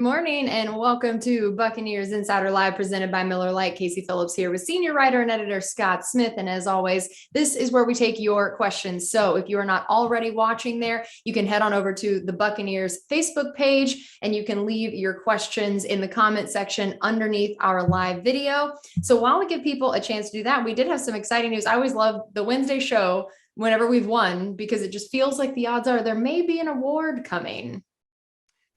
Morning and welcome to Buccaneers Insider Live presented by Miller Lite. Casey Phillips here with senior writer and editor Scott Smith. And as always, this is where we take your questions. So if you are not already watching there, you can head on over to the Buccaneers Facebook page and you can leave your questions in the comment section underneath our live video. So while we give people a chance to do that, we did have some exciting news. I always love the Wednesday show whenever we've won because it just feels like the odds are there may be an award coming.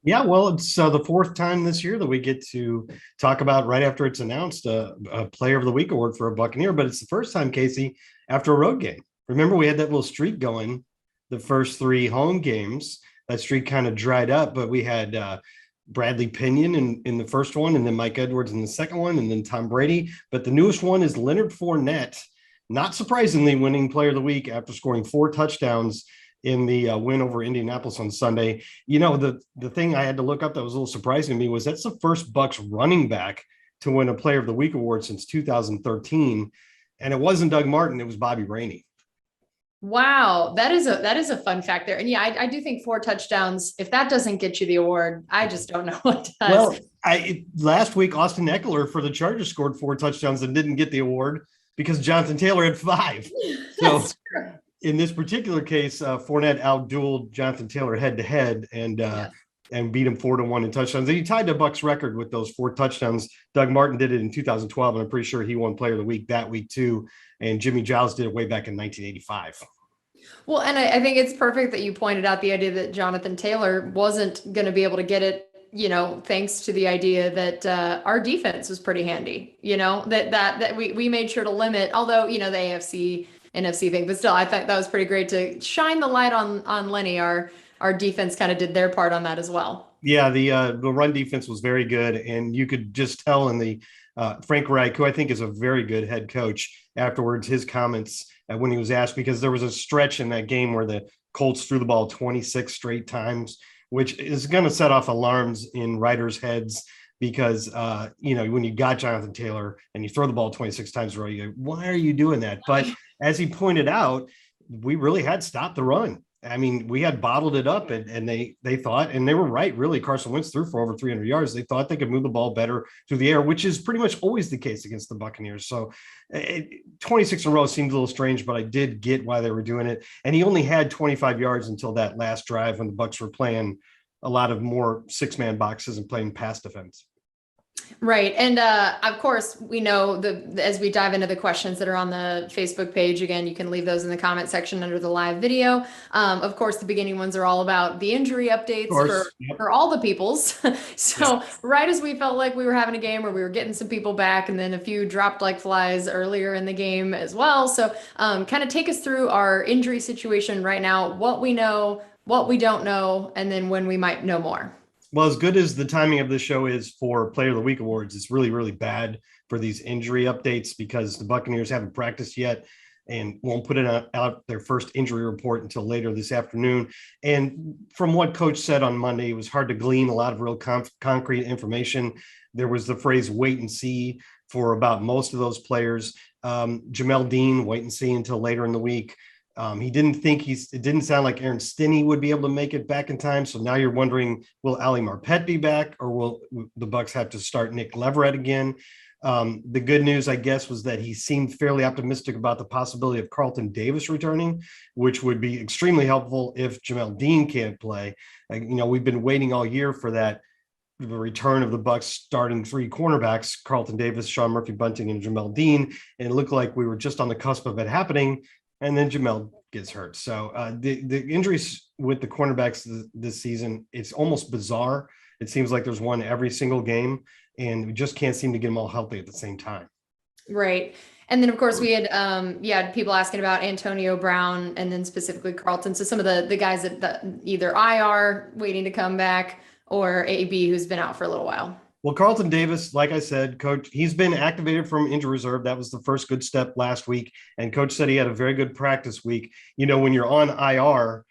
Yeah, well, it's the fourth time this year that we get to talk about right after it's announced a Player of the Week award for a Buccaneer, but it's the first time, Casey, after a road game. Remember, we had that little streak going the first three home games. That streak kind of dried up, but we had Bradley Pinion in the first one, and then Mike Edwards in the second one, and then Tom Brady. But the newest one is Leonard Fournette, not surprisingly winning Player of the Week after scoring 4 touchdowns in the win over Indianapolis on Sunday. You know, the thing I had to look up that was a little surprising to me was that's the first Bucs running back to win a Player of the Week award since 2013. And it wasn't Doug Martin, it was Bobby Rainey. Wow, that is a fun fact there. And yeah, I do think 4 touchdowns, if that doesn't get you the award, I just don't know what does. Well, last week, Austin Eckler for the Chargers scored 4 touchdowns and didn't get the award because Jonathan Taylor had 5. So in this particular case, Fournette outdueled Jonathan Taylor head-to-head and beat him 4-1 in touchdowns. And he tied the Bucs record with those 4 touchdowns. Doug Martin did it in 2012, and I'm pretty sure he won Player of the Week that week too. And Jimmy Giles did it way back in 1985. Well, and I think it's perfect that you pointed out the idea that Jonathan Taylor wasn't going to be able to get it, you know, thanks to the idea that our defense was pretty handy, you know, that we made sure to limit, although, you know, the AFC NFC thing, but still, I thought that was pretty great to shine the light on Lenny. Our defense kind of did their part on that as well. Yeah, the run defense was very good, and you could just tell in the Frank Reich, who I think is a very good head coach, afterwards, his comments when he was asked, because there was a stretch in that game where the Colts threw the ball 26 straight times, which is going to set off alarms in writers' heads. Because, you know, when you got Jonathan Taylor and you throw the ball 26 times in a row, you go, why are you doing that? But as he pointed out, we really had stopped the run. I mean, we had bottled it up and they thought, and they were right, really. Carson Wentz threw for over 300 yards. They thought they could move the ball better through the air, which is pretty much always the case against the Buccaneers. So 26 in a row seemed a little strange, but I did get why they were doing it. And he only had 25 yards until that last drive when the Bucs were playing a lot of more 6-man boxes and playing pass defense. Right. And of course, we know as we dive into the questions that are on the Facebook page, again, you can leave those in the comment section under the live video. Of course, the beginning ones are all about the injury updates for all the peoples. So right as we felt like we were having a game where we were getting some people back and then a few dropped like flies earlier in the game as well. So kind of take us through our injury situation right now, what we know, what we don't know, and then when we might know more. Well, as good as the timing of this show is for Player of the Week awards, it's really, really bad for these injury updates because the Buccaneers haven't practiced yet and won't put it out their first injury report until later this afternoon. And from what Coach said on Monday, it was hard to glean a lot of real concrete information. There was the phrase wait and see for about most of those players. Jamel Dean, wait and see until later in the week. He didn't think it didn't sound like Aaron Stinney would be able to make it back in time. So now you're wondering, will Ali Marpet be back or will the Bucs have to start Nick Leverett again? The good news, I guess, was that he seemed fairly optimistic about the possibility of Carlton Davis returning, which would be extremely helpful if Jamel Dean can't play. You know, we've been waiting all year for that, the return of the Bucs starting 3 cornerbacks, Carlton Davis, Sean Murphy-Bunting, and Jamel Dean. And it looked like we were just on the cusp of it happening. And then Jamel gets hurt. So the injuries with the cornerbacks this season, it's almost bizarre. It seems like there's one every single game, and we just can't seem to get them all healthy at the same time. Right. And then, of course, we had people asking about Antonio Brown and then specifically Carlton. So some of the guys that either IR waiting to come back or AB who's been out for a little while. Well, Carlton Davis, like I said, Coach, he's been activated from injury reserve. That was the first good step last week. And Coach said he had a very good practice week. You know, when you're on IR,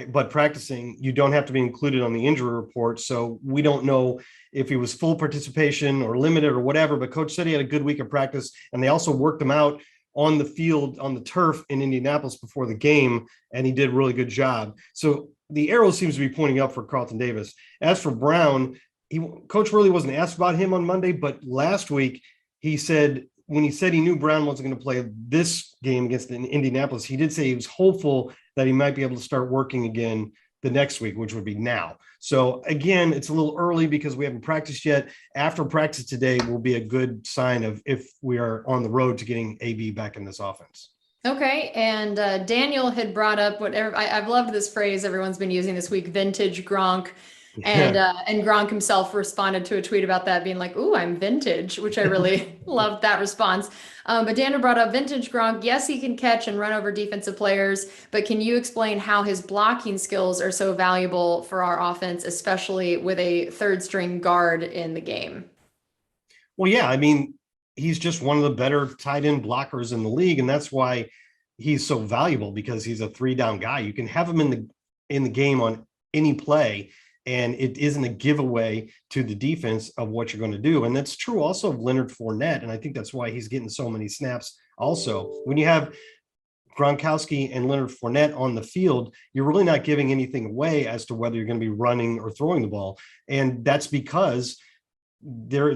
but practicing, you don't have to be included on the injury report. So we don't know if he was full participation or limited or whatever, but Coach said he had a good week of practice. And they also worked him out on the field, on the turf in Indianapolis before the game, and he did a really good job. So the arrow seems to be pointing up for Carlton Davis. As for Brown, Coach really wasn't asked about him on Monday, but last week he said, when he said he knew Brown wasn't going to play this game against Indianapolis, he did say he was hopeful that he might be able to start working again the next week, which would be now. So again, it's a little early because we haven't practiced yet. After practice today will be a good sign of if we are on the road to getting AB back in this offense. Okay, and Daniel had brought up whatever I've loved this phrase everyone's been using this week, vintage Gronk. And Gronk himself responded to a tweet about that, being like, "Ooh, I'm vintage," which I really loved that response. But Daniel brought up vintage Gronk. Yes, he can catch and run over defensive players, but can you explain how his blocking skills are so valuable for our offense, especially with a third string guard in the game? Well, yeah, I mean, he's just one of the better tight end blockers in the league, and that's why he's so valuable, because he's a 3-down guy. You can have him in the game on any play, and it isn't a giveaway to the defense of what you're going to do. And that's true also of Leonard Fournette, and I think that's why he's getting so many snaps. Also, when you have Gronkowski and Leonard Fournette on the field, you're really not giving anything away as to whether you're going to be running or throwing the ball, and that's because there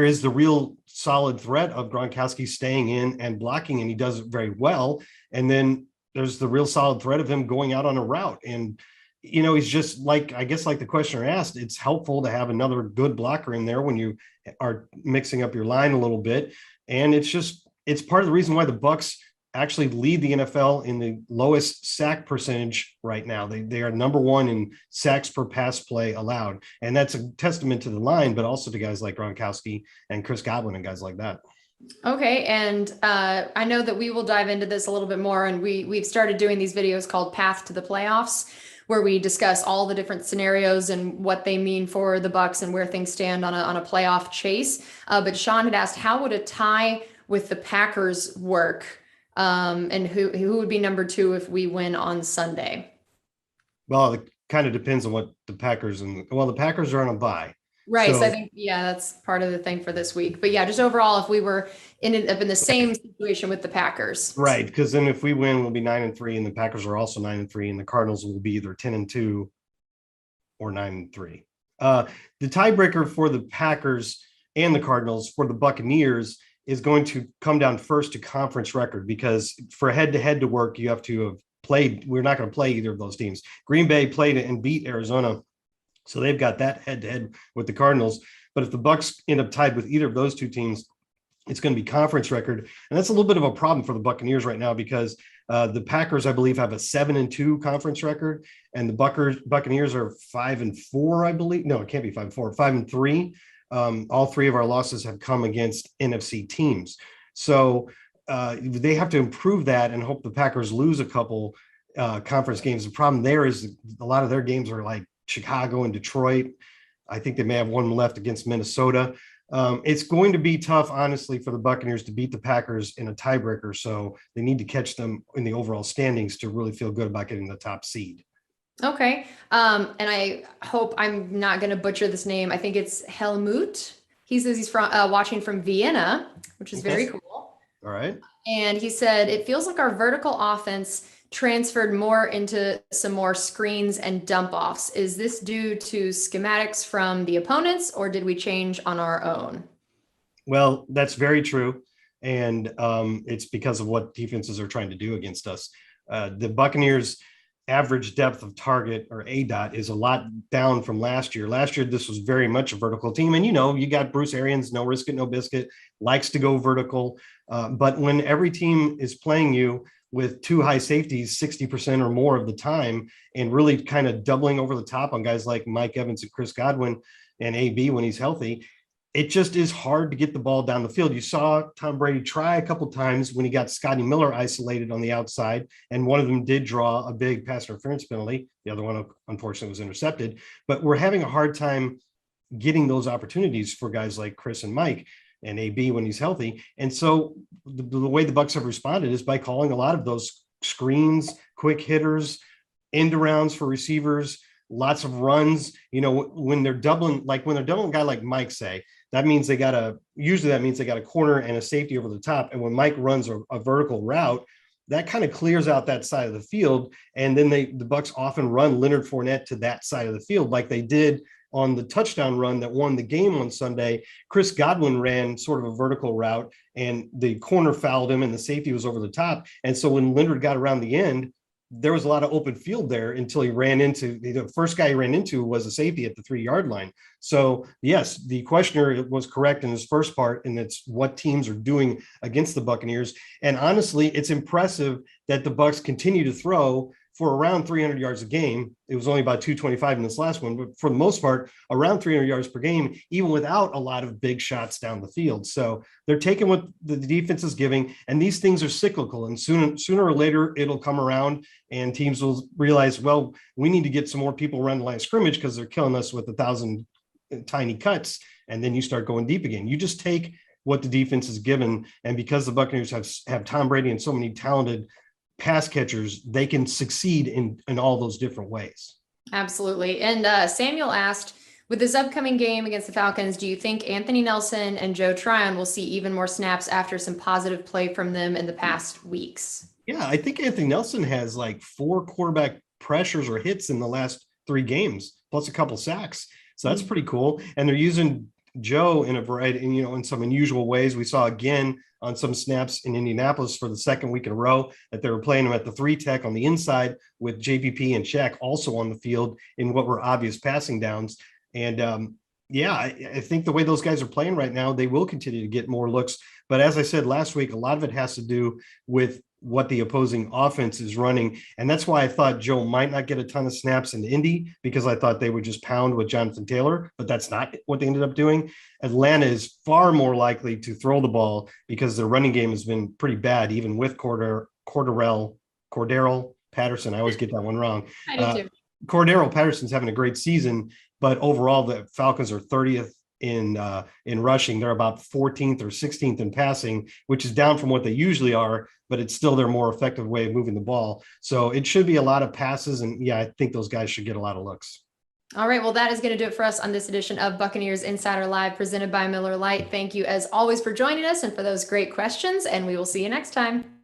is the real solid threat of Gronkowski staying in and blocking, and he does it very well. And then there's the real solid threat of him going out on a route. And, he's just like, I guess, like the questioner asked, it's helpful to have another good blocker in there when you are mixing up your line a little bit. And it's part of the reason why the Bucs actually lead the NFL in the lowest sack percentage right now. They are number one in sacks per pass play allowed. And that's a testament to the line, but also to guys like Gronkowski and Chris Godwin and guys like that. Okay. And I know that we will dive into this a little bit more. And we've started doing these videos called Path to the Playoffs, where we discuss all the different scenarios and what they mean for the Bucs and where things stand on a playoff chase. But Sean had asked, how would a tie with the Packers work? And who would be number 2 if we win on Sunday? Well, it kind of depends on what the Packers the Packers are on a bye. Right. So I think, that's part of the thing for this week. But yeah, just overall, if we were in the same situation with the Packers. Right. Because then if we win, we'll be 9-3, and the Packers are also 9-3, and the Cardinals will be either 10-2 or 9-3. The tiebreaker for the Packers and the Cardinals for the Buccaneers is going to come down first to conference record, because for head-to-head to work, you have to have played. We're not going to play either of those teams. Green Bay played and beat Arizona, so they've got that head-to-head with the Cardinals. But if the Bucs end up tied with either of those two teams, it's going to be conference record. And that's a little bit of a problem for the Buccaneers right now, because the Packers, I believe, have a 7-2 conference record, and the Buccaneers are 5-4, I believe. No, it can't be 5-4, 5-3. All 3 of our losses have come against NFC teams. So they have to improve that and hope the Packers lose a couple conference games. The problem there is a lot of their games are like Chicago and Detroit. I think they may have one left against Minnesota. It's going to be tough, honestly, for the Buccaneers to beat the Packers in a tiebreaker. So they need to catch them in the overall standings to really feel good about getting the top seed. Okay. And I hope I'm not going to butcher this name. I think it's Helmut. He says he's from watching from Vienna, which is very cool. All right. And he said, it feels like our vertical offense transferred more into some more screens and dump offs. Is this due to schematics from the opponents, or did we change on our own? Well, that's very true. And it's because of what defenses are trying to do against us. The Buccaneers' average depth of target, or ADOT, is a lot down from last year. Last year, this was very much a vertical team. And, you got Bruce Arians, no risk it, no biscuit, likes to go vertical. But when every team is playing you with 2 high safeties 60% or more of the time, and really kind of doubling over the top on guys like Mike Evans and Chris Godwin and AB when he's healthy, it just is hard to get the ball down the field. You saw Tom Brady try a couple times when he got Scotty Miller isolated on the outside, and one of them did draw a big pass interference penalty. The other one, unfortunately, was intercepted. But we're having a hard time getting those opportunities for guys like Chris and Mike and AB when he's healthy. And so the way the Bucs have responded is by calling a lot of those screens, quick hitters, end arounds for receivers, lots of runs. When they're doubling a guy like Mike, say, that means they got a corner and a safety over the top. And when Mike runs a vertical route, that kind of clears out that side of the field. And then the Bucs often run Leonard Fournette to that side of the field, like they did on the touchdown run that won the game on Sunday. Chris Godwin ran sort of a vertical route and the corner fouled him and the safety was over the top. And so when Leonard got around the end, there was a lot of open field there until he ran into the first guy he ran into was a safety at the 3-yard line. So yes, the questioner was correct in his first part, and it's what teams are doing against the Buccaneers. And honestly, it's impressive that the Bucs continue to throw for around 300 yards a game. It was only about 225 in this last one, but for the most part, around 300 yards per game, even without a lot of big shots down the field. So they're taking what the defense is giving, and these things are cyclical, and sooner or later it'll come around and teams will realize, well, we need to get some more people around the line of scrimmage because they're killing us with 1,000 tiny cuts. And then you start going deep again. You just take what the defense is given. And because the Buccaneers have Tom Brady and so many talented pass catchers, they can succeed in all those different ways. Absolutely. And Samuel asked, with this upcoming game against the Falcons, do you think Anthony Nelson and Joe Tryon will see even more snaps after some positive play from them in the past weeks? Yeah, I think Anthony Nelson has like 4 quarterback pressures or hits in the last 3 games, plus a couple sacks. So that's pretty cool. And they're using Joe in a variety, in some unusual ways. We saw again on some snaps in Indianapolis for the second week in a row that they were playing him at the 3 tech on the inside with JPP and Shaq also on the field in what were obvious passing downs. And I think the way those guys are playing right now, they will continue to get more looks. But as I said last week, a lot of it has to do with what the opposing offense is running. And that's why I thought Joe might not get a ton of snaps in Indy, because I thought they would just pound with Jonathan Taylor, but that's not what they ended up doing. Atlanta is far more likely to throw the ball because their running game has been pretty bad, even with Cordero Patterson. I always get that one wrong. I do too. Cordero Patterson's having a great season, but overall the Falcons are 30th in rushing. They're about 14th or 16th in passing, which is down from what they usually are, but it's still their more effective way of moving the ball. So it should be a lot of passes. And I think those guys should get a lot of looks. All right. Well, that is going to do it for us on this edition of Buccaneers Insider Live presented by Miller Lite. Thank you as always for joining us and for those great questions. And we will see you next time.